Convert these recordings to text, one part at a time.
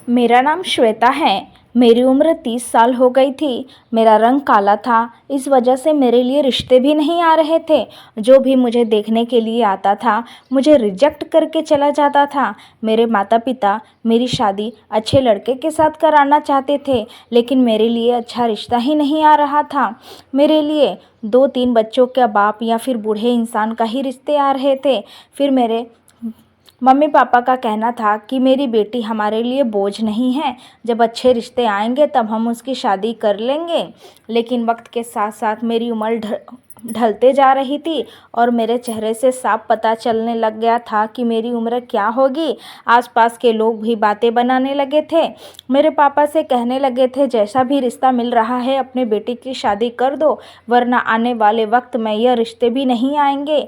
मेरा नाम श्वेता है। मेरी उम्र 30 साल हो गई थी। मेरा रंग काला था, इस वजह से मेरे लिए रिश्ते भी नहीं आ रहे थे। जो भी मुझे देखने के लिए आता था मुझे रिजेक्ट करके चला जाता था। मेरे माता पिता मेरी शादी अच्छे लड़के के साथ कराना चाहते थे, लेकिन मेरे लिए अच्छा रिश्ता ही नहीं आ रहा था। मेरे लिए 2-3 बच्चों का बाप या फिर बूढ़े इंसान का ही रिश्ते आ रहे थे। फिर मेरे मम्मी पापा का कहना था कि मेरी बेटी हमारे लिए बोझ नहीं है, जब अच्छे रिश्ते आएंगे तब हम उसकी शादी कर लेंगे। लेकिन वक्त के साथ साथ मेरी उम्र ढलते जा रही थी और मेरे चेहरे से साफ पता चलने लग गया था कि मेरी उम्र क्या होगी। आसपास के लोग भी बातें बनाने लगे थे। मेरे पापा से कहने लगे थे, जैसा भी रिश्ता मिल रहा है अपने बेटी की शादी कर दो, वरना आने वाले वक्त में यह रिश्ते भी नहीं आएंगे।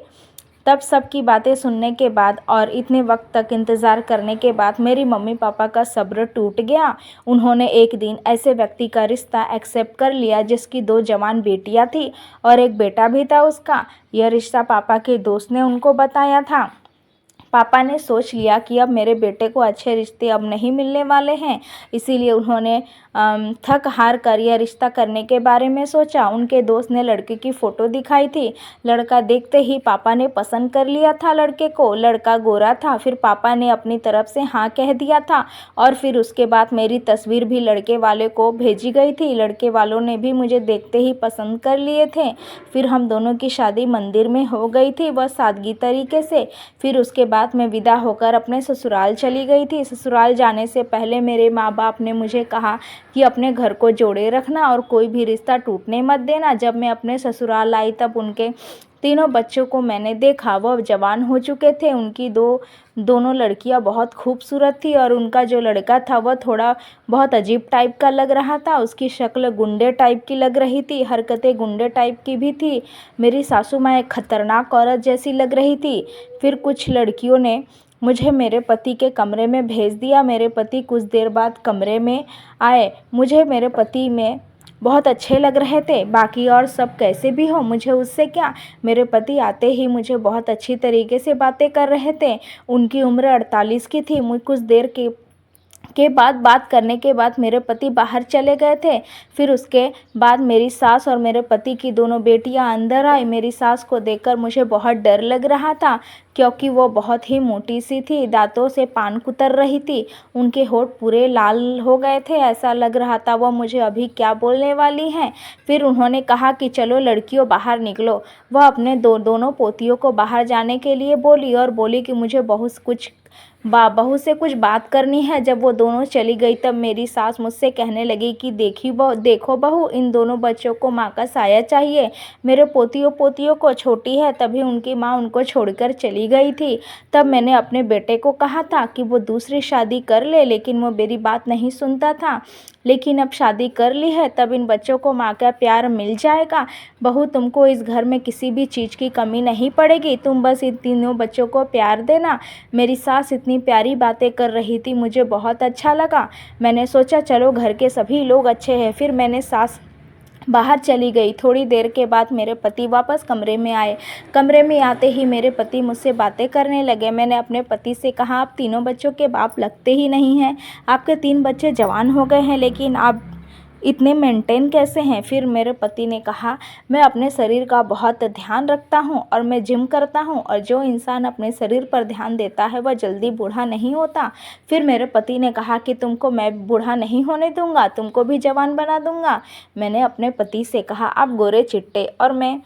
तब सबकी बातें सुनने के बाद और इतने वक्त तक इंतज़ार करने के बाद मेरी मम्मी पापा का सब्र टूट गया। उन्होंने एक दिन ऐसे व्यक्ति का रिश्ता एक्सेप्ट कर लिया जिसकी 2 जवान बेटियां थी और एक बेटा भी था उसका। यह रिश्ता पापा के दोस्त ने उनको बताया था। पापा ने सोच लिया कि अब मेरे बेटे को अच्छे रिश्ते अब नहीं मिलने वाले हैं, इसीलिए उन्होंने थक हार कर यह रिश्ता करने के बारे में सोचा। उनके दोस्त ने लड़के की फ़ोटो दिखाई थी। लड़का देखते ही पापा ने पसंद कर लिया था लड़के को। लड़का गोरा था। फिर पापा ने अपनी तरफ से हाँ कह दिया था और फिर उसके बाद मेरी तस्वीर भी लड़के वाले को भेजी गई थी। लड़के वालों ने भी मुझे देखते ही पसंद कर लिए थे। फिर हम दोनों की शादी मंदिर में हो गई थी, वह सादगी तरीके से। फिर उसके बाद मैं विदा होकर अपने ससुराल चली गई थी। ससुराल जाने से पहले मेरे माँ बाप ने मुझे कहा कि अपने घर को जोड़े रखना और कोई भी रिश्ता टूटने मत देना। जब मैं अपने ससुराल आई तब उनके तीनों बच्चों को मैंने देखा। वह जवान हो चुके थे। उनकी दोनों लड़कियां बहुत खूबसूरत थी और उनका जो लड़का था वह थोड़ा बहुत अजीब टाइप का लग रहा था। उसकी शक्ल गुंडे टाइप की लग रही थी, हरकतें गुंडे टाइप की भी थी। मेरी सासू माँ एक खतरनाक औरत जैसी लग रही थी। फिर कुछ लड़कियों ने मुझे मेरे पति के कमरे में भेज दिया। मेरे पति कुछ देर बाद कमरे में आए। मुझे मेरे पति में बहुत अच्छे लग रहे थे। बाकी और सब कैसे भी हो, मुझे उससे क्या। मेरे पति आते ही मुझे बहुत अच्छी तरीके से बातें कर रहे थे। उनकी उम्र 48 की थी। मुझ कुछ देर के बाद बात करने के बाद मेरे पति बाहर चले गए थे। फिर उसके बाद मेरी सास और मेरे पति की दोनों बेटियां अंदर आई। मेरी सास को देखकर मुझे बहुत डर लग रहा था, क्योंकि वो बहुत ही मोटी सी थी, दांतों से पान कुतर रही थी। उनके होंठ पूरे लाल हो गए थे, ऐसा लग रहा था वो मुझे अभी क्या बोलने वाली हैं। फिर उन्होंने कहा कि चलो लड़कियों बाहर निकलो। वह अपने दोनों पोतियों को बाहर जाने के लिए बोली और बोली कि मुझे बहू से कुछ बात करनी है। जब वो दोनों चली गई तब मेरी सास मुझसे कहने लगी कि देखो बहू, इन दोनों बच्चों को माँ का साया चाहिए। मेरे पोतियों को छोटी है, तभी उनकी माँ उनको छोड़कर चली गई थी। तब मैंने अपने बेटे को कहा था कि वो दूसरी शादी कर ले, लेकिन वो मेरी बात नहीं सुनता था। लेकिन अब शादी कर ली है, तब इन बच्चों को माँ का प्यार मिल जाएगा। बहू, तुमको इस घर में किसी भी चीज़ की कमी नहीं पड़ेगी, तुम बस इन तीनों बच्चों को प्यार देना। मेरी सास इतनी प्यारी बातें कर रही थी, मुझे बहुत अच्छा लगा। मैंने सोचा चलो घर के सभी लोग अच्छे हैं। फिर मैंने सास बाहर चली गई। थोड़ी देर के बाद मेरे पति वापस कमरे में आए। कमरे में आते ही मेरे पति मुझसे बातें करने लगे। मैंने अपने पति से कहा, आप तीनों बच्चों के बाप लगते ही नहीं हैं। आपके 3 बच्चे जवान हो गए हैं, लेकिन आप इतने मेंटेन कैसे हैं। फिर मेरे पति ने कहा, मैं अपने शरीर का बहुत ध्यान रखता हूँ और मैं जिम करता हूँ, और जो इंसान अपने शरीर पर ध्यान देता है वह जल्दी बूढ़ा नहीं होता। फिर मेरे पति ने कहा कि तुमको मैं बूढ़ा नहीं होने दूंगा, तुमको भी जवान बना दूंगा। मैंने अपने पति से कहा, आप गोरे चिट्टे और मैं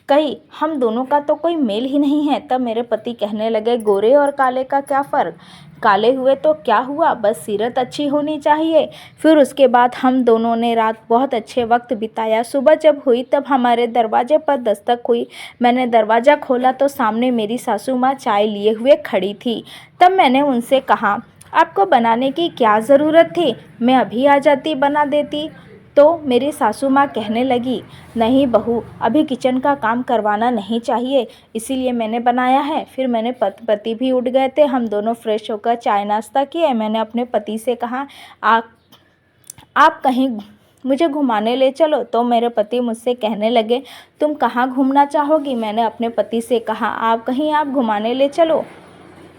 कही, हम दोनों का तो कोई मेल ही नहीं है। तब मेरे पति कहने लगे, गोरे और काले का क्या फ़र्क, काले हुए तो क्या हुआ, बस सीरत अच्छी होनी चाहिए। फिर उसके बाद हम दोनों ने रात बहुत अच्छे वक्त बिताया। सुबह जब हुई तब हमारे दरवाजे पर दस्तक हुई। मैंने दरवाज़ा खोला तो सामने मेरी सासू माँ चाय लिए हुए खड़ी थी। तब मैंने उनसे कहा, आपको बनाने की क्या ज़रूरत थी, मैं अभी आ जाती, बना देती। तो मेरी सासू माँ कहने लगी, नहीं बहू, अभी किचन का काम करवाना नहीं चाहिए, इसीलिए मैंने बनाया है। फिर मैंने पति भी उठ गए थे। हम दोनों फ्रेश होकर चाय नाश्ता किए। मैंने अपने पति से कहा, आप कहीं मुझे घुमाने ले चलो। तो मेरे पति मुझसे कहने लगे, तुम कहाँ घूमना चाहोगी। मैंने अपने पति से कहा, आप घुमाने ले चलो।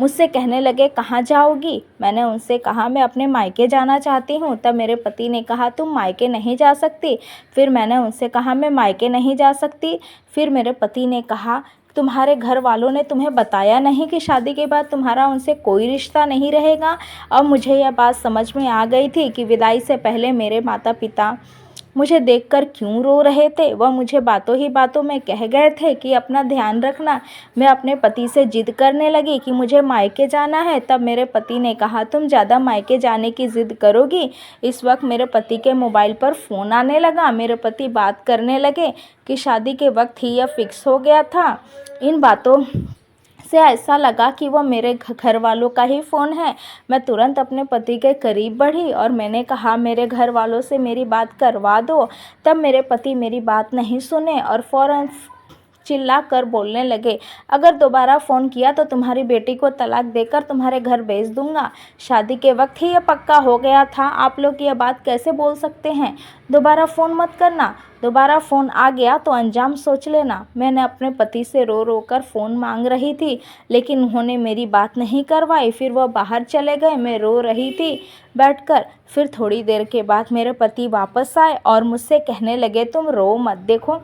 मुझसे कहने लगे, कहाँ जाओगी? मैंने उनसे कहा, मैं अपने मायके जाना चाहती हूँ। तब मेरे पति ने कहा, तुम मायके नहीं जा सकती। फिर मैंने उनसे कहा, मैं मायके नहीं जा सकती। फिर मेरे पति ने कहा, तुम्हारे घर वालों ने तुम्हें बताया नहीं कि शादी के बाद तुम्हारा उनसे कोई रिश्ता नहीं रहेगा? अब मुझे यह बात समझ में आ गई थी कि विदाई से पहले मेरे माता पिता मुझे देखकर क्यों रो रहे थे। वह मुझे बातों ही बातों में कह गए थे कि अपना ध्यान रखना। मैं अपने पति से जिद करने लगी कि मुझे मायके जाना है। तब मेरे पति ने कहा, तुम ज़्यादा मायके जाने की ज़िद करोगी। इस वक्त मेरे पति के मोबाइल पर फ़ोन आने लगा। मेरे पति बात करने लगे कि शादी के वक्त ही यह फिक्स हो गया था। इन बातों से ऐसा लगा कि वह मेरे घर वालों का ही फ़ोन है। मैं तुरंत अपने पति के करीब बढ़ी और मैंने कहा, मेरे घर वालों से मेरी बात करवा दो। तब मेरे पति मेरी बात नहीं सुने और फ़ौरन चिल्ला कर बोलने लगे, अगर दोबारा फ़ोन किया तो तुम्हारी बेटी को तलाक देकर तुम्हारे घर भेज दूंगा। शादी के वक्त ही यह पक्का हो गया था। आप लोग यह बात कैसे बोल सकते हैं? दोबारा फ़ोन मत करना। दोबारा फ़ोन आ गया तो अंजाम सोच लेना। मैंने अपने पति से रो रो कर फ़ोन मांग रही थी, लेकिन उन्होंने मेरी बात नहीं करवाई। फिर वह बाहर चले गए। मैं रो रही थी बैठकर। फिर थोड़ी देर के बाद मेरे पति वापस आए और मुझसे कहने लगे, तुम रो मत, देखो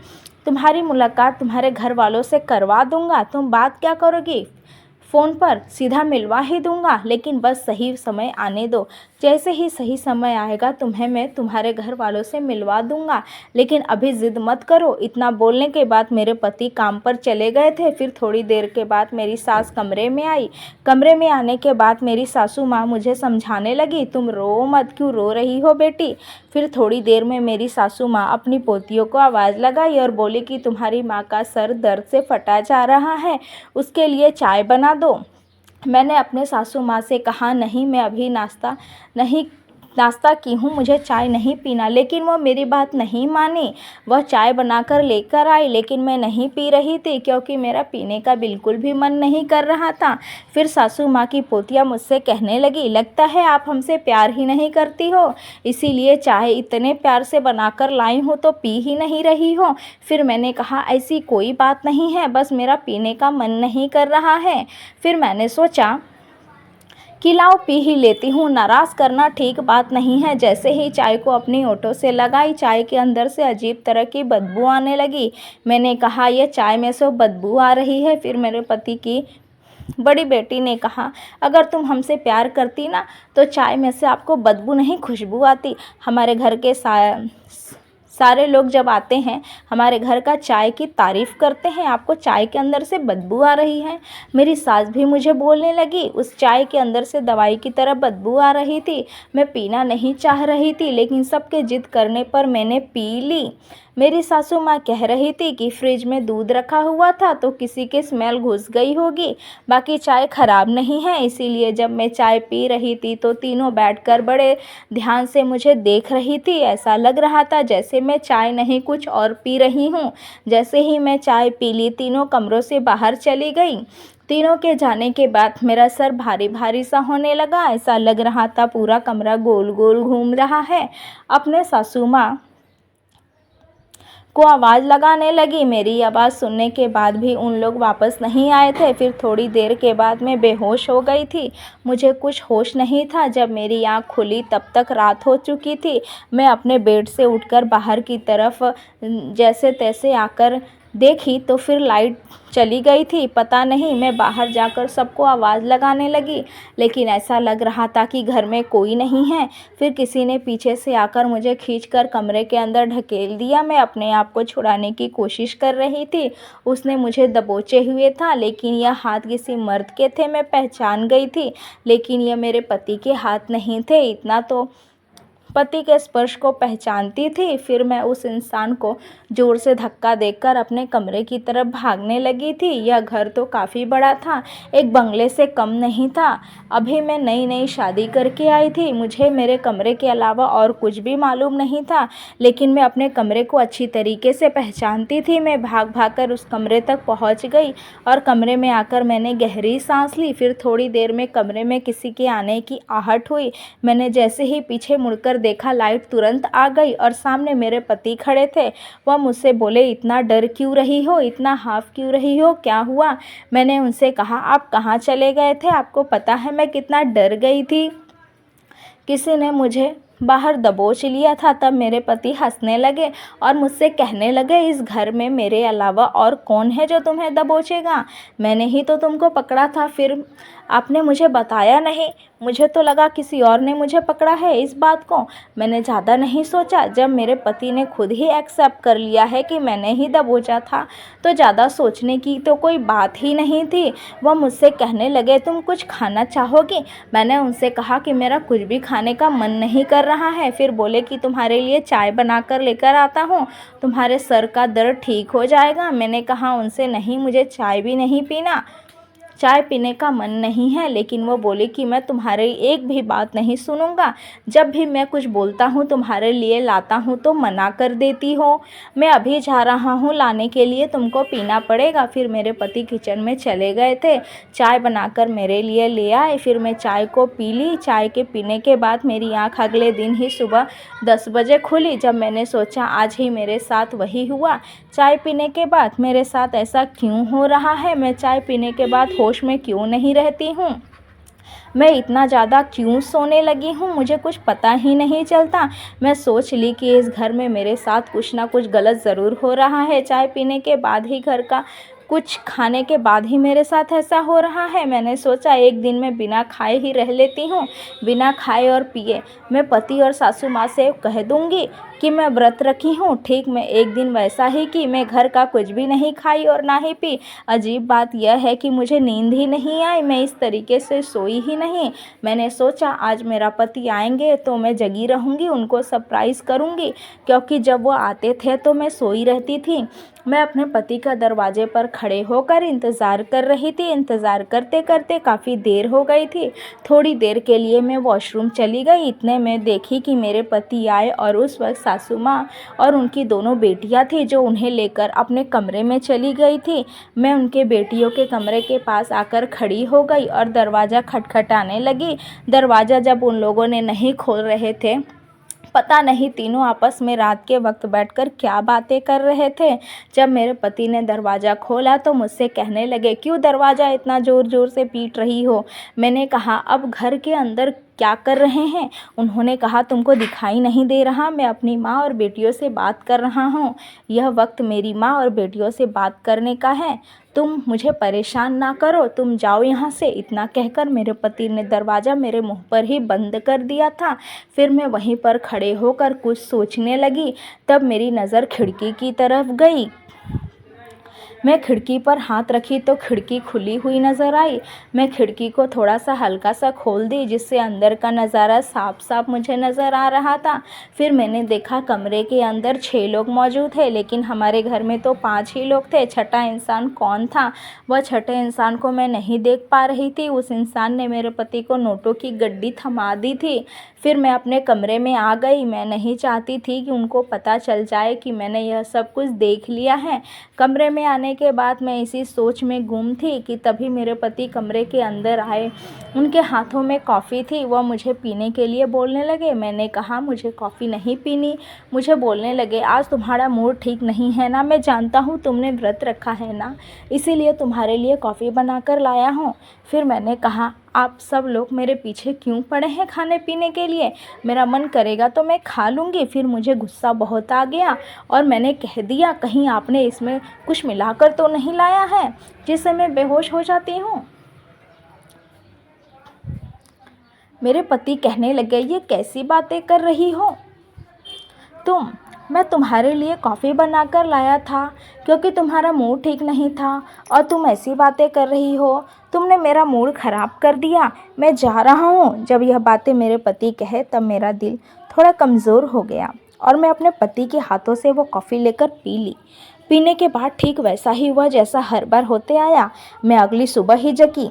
तुम्हारी मुलाकात तुम्हारे घर वालों से करवा दूंगा। तुम बात क्या करोगी? फ़ोन पर सीधा मिलवा ही दूंगा, लेकिन बस सही समय आने दो। जैसे ही सही समय आएगा तुम्हें मैं तुम्हारे घर वालों से मिलवा दूंगा, लेकिन अभी ज़िद मत करो। इतना बोलने के बाद मेरे पति काम पर चले गए थे। फिर थोड़ी देर के बाद मेरी सास कमरे में आई। कमरे में आने के बाद मेरी सासू माँ मुझे समझाने लगी, तुम रो मत, क्यों रो रही हो बेटी? फिर थोड़ी देर में मेरी सासू माँ अपनी पोतियों को आवाज़ लगाई और बोली कि तुम्हारी माँ का सर दर्द से फटा जा रहा है, उसके लिए चाय बना दो। मैंने अपने सासू माँ से कहा, नहीं, मैं अभी नाश्ता की हूँ, मुझे चाय नहीं पीना। लेकिन वह मेरी बात नहीं मानी। वह चाय बनाकर लेकर आई, लेकिन मैं नहीं पी रही थी क्योंकि मेरा पीने का बिल्कुल भी मन नहीं कर रहा था। फिर सासू माँ की पोतियाँ मुझसे कहने लगी, लगता है आप हमसे प्यार ही नहीं करती हो, इसीलिए चाय इतने प्यार से बनाकर लाई हूँ तो पी ही नहीं रही हो। फिर मैंने कहा, ऐसी कोई बात नहीं है, बस मेरा पीने का मन नहीं कर रहा है। फिर मैंने सोचा कि लाओ पी ही लेती हूँ, नाराज़ करना ठीक बात नहीं है। जैसे ही चाय को अपनी ओठों से लगाई, चाय के अंदर से अजीब तरह की बदबू आने लगी। मैंने कहा, यह चाय में से बदबू आ रही है। फिर मेरे पति की बड़ी बेटी ने कहा, अगर तुम हमसे प्यार करती ना तो चाय में से आपको बदबू नहीं खुशबू आती। हमारे घर के सारे लोग जब आते हैं हमारे घर का चाय की तारीफ़ करते हैं, आपको चाय के अंदर से बदबू आ रही है। मेरी सास भी मुझे बोलने लगी, उस चाय के अंदर से दवाई की तरह बदबू आ रही थी। मैं पीना नहीं चाह रही थी, लेकिन सबके जिद करने पर मैंने पी ली। मेरी सासू माँ कह रही थी कि फ्रिज में दूध रखा हुआ था तो किसी की स्मेल घुस गई होगी, बाकी चाय ख़राब नहीं है। इसीलिए जब मैं चाय पी रही थी तो तीनों बैठकर बड़े ध्यान से मुझे देख रही थी। ऐसा लग रहा था जैसे मैं चाय नहीं कुछ और पी रही हूँ। जैसे ही मैं चाय पी ली, तीनों कमरों से बाहर चली गई। तीनों के जाने के बाद मेरा सर भारी भारी सा होने लगा। ऐसा लग रहा था पूरा कमरा गोल गोल घूम रहा है। अपने सासू माँ को आवाज़ लगाने लगी। मेरी आवाज़ सुनने के बाद भी उन लोग वापस नहीं आए थे। फिर थोड़ी देर के बाद मैं बेहोश हो गई थी। मुझे कुछ होश नहीं था। जब मेरी आँख खुली तब तक रात हो चुकी थी। मैं अपने बेड से उठकर बाहर की तरफ जैसे तैसे आकर देखी तो फिर लाइट चली गई थी। पता नहीं, मैं बाहर जाकर सबको आवाज़ लगाने लगी, लेकिन ऐसा लग रहा था कि घर में कोई नहीं है। फिर किसी ने पीछे से आकर मुझे खींचकर कमरे के अंदर ढकेल दिया। मैं अपने आप को छुड़ाने की कोशिश कर रही थी। उसने मुझे दबोचे हुए था, लेकिन यह हाथ किसी मर्द के थे। मैं पहचान गई थी, लेकिन यह मेरे पति के हाथ नहीं थे। इतना तो पति के स्पर्श को पहचानती थी। फिर मैं उस इंसान को ज़ोर से धक्का देकर अपने कमरे की तरफ भागने लगी थी। यह घर तो काफ़ी बड़ा था, एक बंगले से कम नहीं था। अभी मैं नई नई शादी करके आई थी। मुझे मेरे कमरे के अलावा और कुछ भी मालूम नहीं था, लेकिन मैं अपने कमरे को अच्छी तरीके से पहचानती थी। मैं भाग भाग कर उस कमरे तक पहुंच गई और कमरे में आकर मैंने गहरी सांस ली। फिर थोड़ी देर में कमरे में किसी के आने की आहट हुई। मैंने जैसे ही पीछे मुड़कर देखा लाइट तुरंत आ गई और सामने मेरे पति खड़े थे। वह मुझसे बोले, इतना डर क्यों रही हो, इतना हाफ क्यों रही हो, क्या हुआ? मैंने उनसे कहा, आप कहाँ चले गए थे? आपको पता है मैं कितना डर गई थी। किसी ने मुझे बाहर दबोच लिया था। तब मेरे पति हंसने लगे और मुझसे कहने लगे, इस घर में मेरे अलावा और कौन है जो तुम्हें दबोचेगा? मैंने ही तो तुमको पकड़ा था, फिर आपने मुझे बताया नहीं। मुझे तो लगा किसी और ने मुझे पकड़ा है। इस बात को मैंने ज़्यादा नहीं सोचा। जब मेरे पति ने खुद ही एक्सेप्ट कर लिया है कि मैंने ही दबोचा था, तो ज़्यादा सोचने की तो कोई बात ही नहीं थी। वह मुझसे कहने लगे, तुम कुछ खाना चाहोगी? मैंने उनसे कहा कि मेरा कुछ भी खाने का मन नहीं कर रहा है। फिर बोले कि तुम्हारे लिए चाय बनाकर लेकर आता हूँ, तुम्हारे सर का दर्द ठीक हो जाएगा। मैंने कहा उनसे, नहीं, मुझे चाय भी नहीं पीना, चाय पीने का मन नहीं है। लेकिन वो बोले कि मैं तुम्हारी एक भी बात नहीं सुनूंगा। जब भी मैं कुछ बोलता हूँ तुम्हारे लिए लाता हूँ तो मना कर देती हो। मैं अभी जा रहा हूँ लाने के लिए, तुमको पीना पड़ेगा। फिर मेरे पति किचन में चले गए थे, चाय बनाकर मेरे लिए ले आए। फिर मैं चाय को पी ली। चाय के पीने के बाद मेरी आँख अगले दिन ही सुबह 10 बजे खुली। जब मैंने सोचा आज ही मेरे साथ वही हुआ। चाय पीने के बाद मेरे साथ ऐसा क्यों हो रहा है? मैं चाय पीने के बाद होश में क्यों नहीं रहती हूँ? मैं इतना ज़्यादा क्यों सोने लगी हूँ? मुझे कुछ पता ही नहीं चलता। मैं सोच ली कि इस घर में मेरे साथ कुछ ना कुछ गलत ज़रूर हो रहा है। चाय पीने के बाद ही, घर का कुछ खाने के बाद ही मेरे साथ ऐसा हो रहा है। मैंने सोचा एक दिन मैं बिना खाए ही रह लेती हूँ, बिना खाए और पिए। मैं पति और सासू माँ से कह दूँगी कि मैं व्रत रखी हूँ। ठीक मैं एक दिन वैसा ही कि मैं घर का कुछ भी नहीं खाई और ना ही पी। अजीब बात यह है कि मुझे नींद ही नहीं आई, मैं इस तरीके से सोई ही नहीं। मैंने सोचा आज मेरा पति आएंगे तो मैं जगी रहूँगी, उनको सरप्राइज़ करूँगी, क्योंकि जब वो आते थे तो मैं सोई रहती थी। मैं अपने पति का दरवाजे पर खड़े होकर इंतज़ार कर रही थी। इंतज़ार करते करते काफ़ी देर हो गई थी। थोड़ी देर के लिए मैं वॉशरूम चली गई। इतने में देखी कि मेरे पति आए और उस वक्त सासू माँ और उनकी दोनों बेटियां थी जो उन्हें लेकर अपने कमरे में चली गई थी। मैं उनके बेटियों के कमरे के पास आकर खड़ी हो गई और दरवाज़ा खटखटाने लगी। दरवाज़ा जब उन लोगों ने नहीं खोल रहे थे, पता नहीं तीनों आपस में रात के वक्त बैठकर क्या बातें कर रहे थे। जब मेरे पति ने दरवाज़ा खोला तो मुझसे कहने लगे, क्यों दरवाज़ा इतना ज़ोर ज़ोर से पीट रही हो? मैंने कहा, अब घर के अंदर क्या कर रहे हैं? उन्होंने कहा, तुमको दिखाई नहीं दे रहा? मैं अपनी माँ और बेटियों से बात कर रहा हूँ। यह वक्त मेरी माँ और बेटियों से बात करने का है। तुम मुझे परेशान ना करो, तुम जाओ यहाँ से। इतना कहकर मेरे पति ने दरवाज़ा मेरे मुंह पर ही बंद कर दिया था। फिर मैं वहीं पर खड़े होकर कुछ सोचने लगी। तब मेरी नज़र खिड़की की तरफ गई। मैं खिड़की पर हाथ रखी तो खिड़की खुली हुई नज़र आई। मैं खिड़की को थोड़ा सा हल्का सा खोल दी, जिससे अंदर का नज़ारा साफ साफ मुझे नज़र आ रहा था। फिर मैंने देखा कमरे के अंदर 6 लोग मौजूद थे, लेकिन हमारे घर में तो 5 ही लोग थे। छठा इंसान कौन था? वह छठे इंसान को मैं नहीं देख पा रही थी। उस इंसान ने मेरे पति को नोटों की गड्डी थमा दी थी। फिर मैं अपने कमरे में आ गई। मैं नहीं चाहती थी कि उनको पता चल जाए कि मैंने यह सब कुछ देख लिया है। कमरे में आने के बाद मैं इसी सोच में गुम थी कि तभी मेरे पति कमरे के अंदर आए। उनके हाथों में कॉफ़ी थी। वह मुझे पीने के लिए बोलने लगे। मैंने कहा, मुझे कॉफ़ी नहीं पीनी। मुझे बोलने लगे, आज तुम्हारा मूड ठीक नहीं है ना? मैं जानता हूँ तुमने व्रत रखा है ना, इसीलिए तुम्हारे लिए कॉफ़ी बना कर लाया हूँ। फिर मैंने कहा, आप सब लोग मेरे पीछे क्यों पड़े हैं खाने पीने के लिए? मेरा मन करेगा तो मैं खा लूँगी। फिर मुझे गुस्सा बहुत आ गया और मैंने कह दिया, कहीं आपने इसमें कुछ मिलाकर तो नहीं लाया है जिससे मैं बेहोश हो जाती हूँ? मेरे पति कहने लगे, ये कैसी बातें कर रही हो तुम? मैं तुम्हारे लिए कॉफ़ी बनाकर लाया था क्योंकि तुम्हारा मूड ठीक नहीं था और तुम ऐसी बातें कर रही हो। तुमने मेरा मूड ख़राब कर दिया। मैं जा रहा हूँ। जब यह बातें मेरे पति कहे तब मेरा दिल थोड़ा कमज़ोर हो गया और मैं अपने पति के हाथों से वो कॉफ़ी लेकर पी ली। पीने के बाद ठीक वैसा ही हुआ जैसा हर बार होते आया। मैं अगली सुबह ही जगी।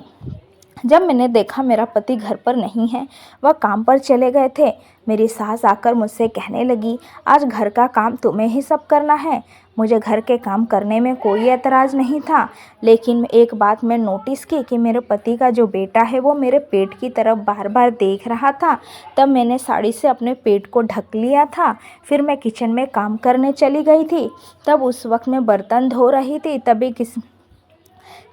जब मैंने देखा मेरा पति घर पर नहीं है, वह काम पर चले गए थे, मेरी सास आकर मुझसे कहने लगी, आज घर का काम तुम्हें ही सब करना है। मुझे घर के काम करने में कोई एतराज़ नहीं था, लेकिन एक बात मैं नोटिस की कि मेरे पति का जो बेटा है वो मेरे पेट की तरफ बार बार देख रहा था। तब मैंने साड़ी से अपने पेट को ढक लिया था। फिर मैं किचन में काम करने चली गई थी। तब उस वक्त मैं बर्तन धो रही थी, तभी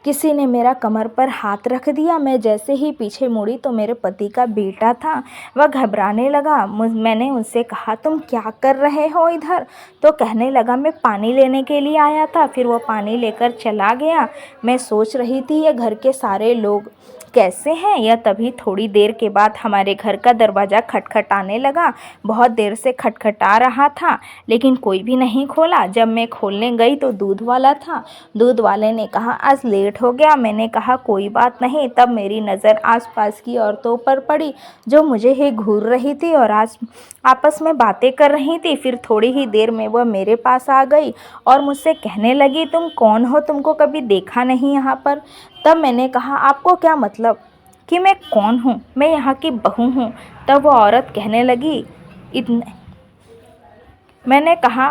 किसी ने मेरा कमर पर हाथ रख दिया। मैं जैसे ही पीछे मुड़ी तो मेरे पति का बेटा था। वह घबराने लगा। मैंने उनसे कहा, तुम क्या कर रहे हो इधर? तो कहने लगा, मैं पानी लेने के लिए आया था। फिर वो पानी लेकर चला गया। मैं सोच रही थी ये घर के सारे लोग कैसे हैं। या तभी थोड़ी देर के बाद हमारे घर का दरवाज़ा खटखटाने लगा। बहुत देर से खटखटा रहा था, लेकिन कोई भी नहीं खोला। जब मैं खोलने गई तो दूध वाला था। दूध वाले ने कहा, आज लेट हो गया। मैंने कहा, कोई बात नहीं। तब मेरी नज़र आसपास की औरतों पर पड़ी जो मुझे ही घूर रही थी और आपस में बातें कर रही थी। फिर थोड़ी ही देर में वह मेरे पास आ गई और मुझसे कहने लगी, तुम कौन हो? तुमको कभी देखा नहीं यहाँ पर। तब मैंने कहा, आपको क्या मतलब कि मैं कौन हूँ? मैं यहाँ की बहू हूँ। तब वो औरत कहने लगी, इतने मैंने कहा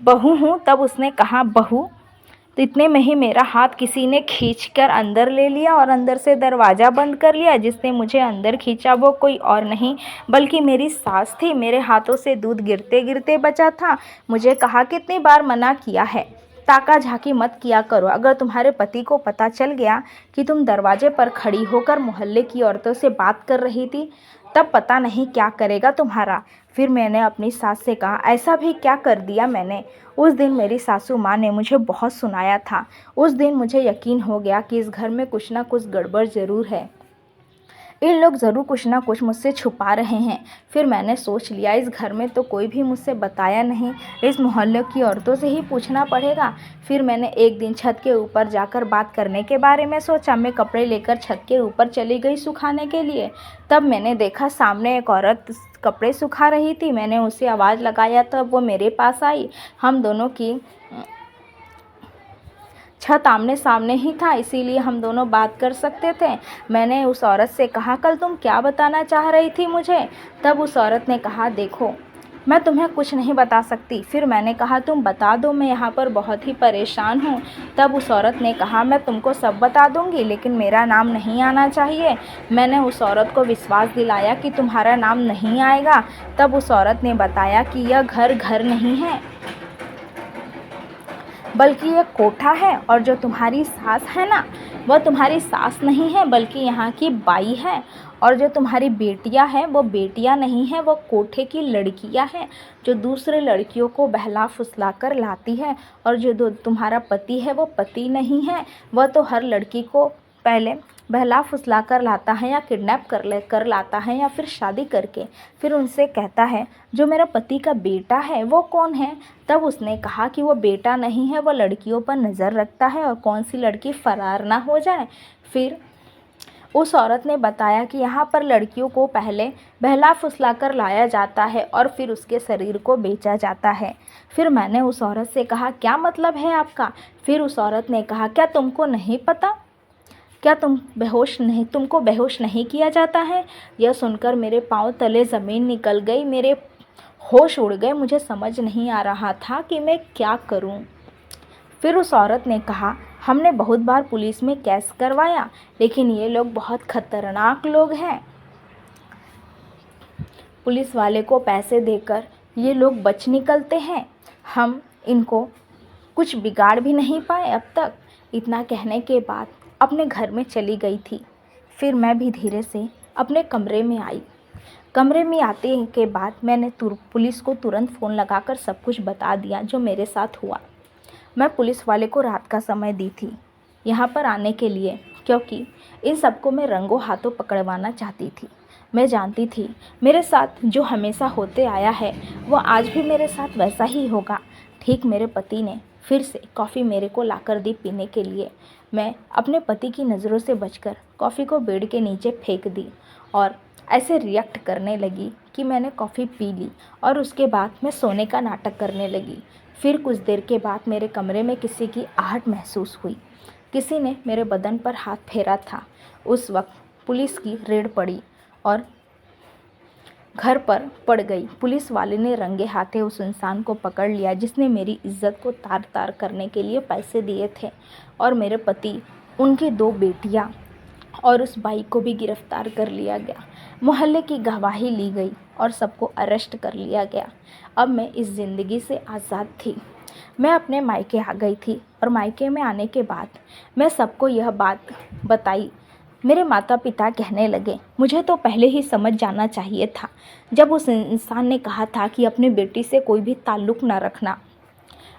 बहू हूँ। तब उसने कहा, बहू? तो इतने में ही मेरा हाथ किसी ने खींचकर अंदर ले लिया और अंदर से दरवाज़ा बंद कर लिया। जिसने मुझे अंदर खींचा वो कोई और नहीं बल्कि मेरी सास थी। मेरे हाथों से दूध गिरते गिरते बचा था। मुझे कहा, कितनी बार मना किया है, ताका झाकी मत किया करो। अगर तुम्हारे पति को पता चल गया कि तुम दरवाजे पर खड़ी होकर मोहल्ले की औरतों से बात कर रही थी, तब पता नहीं क्या करेगा तुम्हारा। फिर मैंने अपनी सास से कहा, ऐसा भी क्या कर दिया मैंने? उस दिन मेरी सासू माँ ने मुझे बहुत सुनाया था। उस दिन मुझे यकीन हो गया कि इस घर में कुछ ना कुछ गड़बड़ ज़रूर है। इन लोग ज़रूर कुछ ना कुछ मुझसे छुपा रहे हैं। फिर मैंने सोच लिया, इस घर में तो कोई भी मुझसे बताया नहीं, इस मोहल्ले की औरतों से ही पूछना पड़ेगा। फिर मैंने एक दिन छत के ऊपर जाकर बात करने के बारे में सोचा। मैं कपड़े लेकर छत के ऊपर चली गई सुखाने के लिए। तब मैंने देखा सामने एक औरत कपड़े सुखा रही थी। मैंने उसे आवाज़ लगाया, तब वो मेरे पास आई। हम दोनों की छत आमने सामने ही था, इसीलिए हम दोनों बात कर सकते थे। मैंने उस औरत से कहा, कल तुम क्या बताना चाह रही थी मुझे? तब उस औरत ने कहा, देखो मैं तुम्हें कुछ नहीं बता सकती। फिर मैंने कहा, तुम बता दो, मैं यहाँ पर बहुत ही परेशान हूँ। तब उस औरत ने कहा, मैं तुमको सब बता दूँगी, लेकिन मेरा नाम नहीं आना चाहिए। मैंने उस औरत को विश्वास दिलाया कि तुम्हारा नाम नहीं आएगा। तब उस औरत ने बताया कि यह घर नहीं है बल्कि ये कोठा है, और जो तुम्हारी सास है ना, वह तुम्हारी सास नहीं है बल्कि यहाँ की बाई है। और जो तुम्हारी बेटियाँ हैं वो बेटियाँ नहीं हैं, वो कोठे की लड़कियाँ हैं जो दूसरे लड़कियों को बहला फुसला कर लाती है। और जो तुम्हारा पति है वो पति नहीं है, वह तो हर लड़की को पहले बहला फुसला कर लाता है या किडनैप कर लाता है या फिर शादी करके फिर उनसे कहता है, जो मेरा पति का बेटा है वो कौन है? तब उसने कहा कि वो बेटा नहीं है, वो लड़कियों पर नज़र रखता है और कौन सी लड़की फ़रार ना हो जाए। फिर उस औरत ने बताया कि यहाँ पर लड़कियों को पहले बहला फुसला कर लाया जाता है और फिर उसके शरीर को बेचा जाता है। फिर मैंने उस औरत से कहा, क्या मतलब है आपका? फिर उस औरत ने कहा, क्या तुमको नहीं पता? क्या तुमको बेहोश नहीं किया जाता है? यह सुनकर मेरे पाँव तले ज़मीन निकल गई, मेरे होश उड़ गए। मुझे समझ नहीं आ रहा था कि मैं क्या करूं। फिर उस औरत ने कहा, हमने बहुत बार पुलिस में केस करवाया, लेकिन ये लोग बहुत खतरनाक लोग हैं। पुलिस वाले को पैसे देकर ये लोग बच निकलते हैं। हम इनको कुछ बिगाड़ भी नहीं पाए अब तक। इतना कहने के बाद अपने घर में चली गई थी। फिर मैं भी धीरे से अपने कमरे में आई। कमरे में आते के बाद मैंने पुलिस को तुरंत फ़ोन लगाकर सब कुछ बता दिया जो मेरे साथ हुआ। मैं पुलिस वाले को रात का समय दी थी यहाँ पर आने के लिए, क्योंकि इन सबको मैं रंगों हाथों पकड़वाना चाहती थी। मैं जानती थी मेरे साथ जो हमेशा होते आया है वो आज भी मेरे साथ वैसा ही होगा। ठीक मेरे पति ने फिर से कॉफ़ी मेरे को लाकर दी पीने के लिए। मैं अपने पति की नज़रों से बचकर कॉफ़ी को बेड के नीचे फेंक दी और ऐसे रिएक्ट करने लगी कि मैंने कॉफ़ी पी ली और उसके बाद मैं सोने का नाटक करने लगी। फिर कुछ देर के बाद मेरे कमरे में किसी की आहट महसूस हुई। किसी ने मेरे बदन पर हाथ फेरा था। उस वक्त पुलिस की रेड पड़ी और घर पर पड़ गई। पुलिस वाले ने रंगे हाथे उस इंसान को पकड़ लिया जिसने मेरी इज्जत को तार तार करने के लिए पैसे दिए थे, और मेरे पति, उनकी 2 बेटियां और उस बाई को भी गिरफ्तार कर लिया गया। मोहल्ले की गवाही ली गई और सबको अरेस्ट कर लिया गया। अब मैं इस ज़िंदगी से आज़ाद थी। मैं अपने मायके आ गई थी और मायके में आने के बाद मैं सबको यह बात बताई। मेरे माता पिता कहने लगे, मुझे तो पहले ही समझ जाना चाहिए था जब उस इंसान ने कहा था कि अपनी बेटी से कोई भी ताल्लुक़ ना रखना।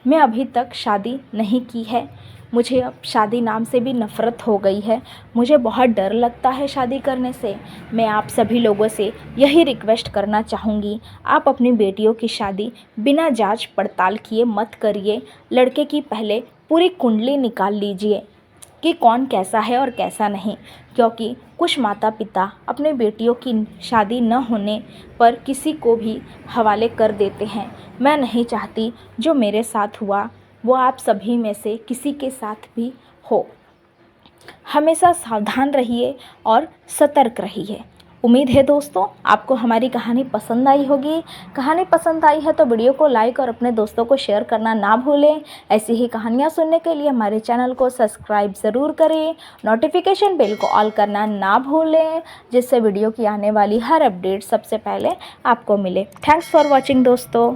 मैं अभी तक शादी नहीं की है। मुझे अब शादी नाम से भी नफ़रत हो गई है। मुझे बहुत डर लगता है शादी करने से। मैं आप सभी लोगों से यही रिक्वेस्ट करना चाहूँगी, आप अपनी बेटियों की शादी बिना जांच पड़ताल किए मत करिए। लड़के की पहले पूरी कुंडली निकाल लीजिए कि कौन कैसा है और कैसा नहीं, क्योंकि कुछ माता पिता अपने बेटियों की शादी न होने पर किसी को भी हवाले कर देते हैं। मैं नहीं चाहती जो मेरे साथ हुआ वो आप सभी में से किसी के साथ भी हो। हमेशा सावधान रहिए और सतर्क रहिए। उम्मीद है दोस्तों आपको हमारी कहानी पसंद आई होगी। कहानी पसंद आई है तो वीडियो को लाइक और अपने दोस्तों को शेयर करना ना भूलें। ऐसी ही कहानियाँ सुनने के लिए हमारे चैनल को सब्सक्राइब ज़रूर करें। नोटिफिकेशन बेल को ऑल करना ना भूलें, जिससे वीडियो की आने वाली हर अपडेट सबसे पहले आपको मिले। थैंक्स फॉर वॉचिंग दोस्तों।